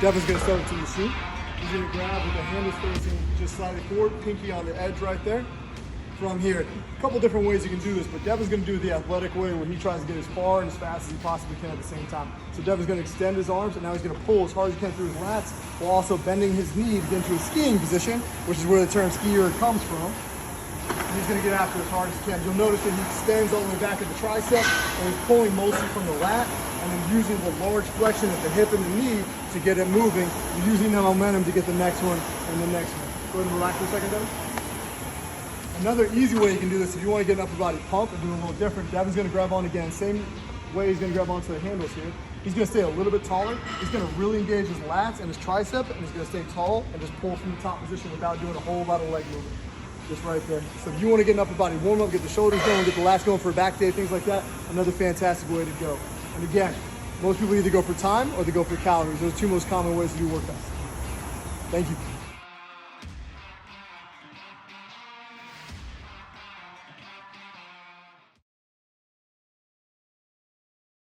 Devin's gonna start it to the machine. He's gonna grab with the handles facing just slightly forward, pinky on the edge right there. From here, a couple different ways you can do this, but Devin's gonna do the athletic way where he tries to get as far and as fast as he possibly can at the same time. So Devin's gonna extend his arms, and now he's gonna pull as hard as he can through his lats, while also bending his knee to get into a skiing position, which is where the term Ski Erg comes from. And he's gonna get after as hard as he can. You'll notice that he extends all the way back at the tricep, and he's pulling mostly from the lat, and then using the large flexion at the hip and the knee to get it moving, and using the momentum to get the next one and the next one. Go ahead and relax for a second, Devin. Another easy way you can do this if you want to get an upper body pump and do a little different. Devin's going to grab on again. Same way he's going to grab onto the handles here. He's going to stay a little bit taller. He's going to really engage his lats and his tricep, and he's going to stay tall and just pull from the top position without doing a whole lot of leg movement. Just right there. So if you want to get an upper body warm up, get the shoulders going, get the lats going for a back day, things like that, another fantastic way to go. And again, most people either go for time or they go for calories. Those are two most common ways to do workouts. Thank you.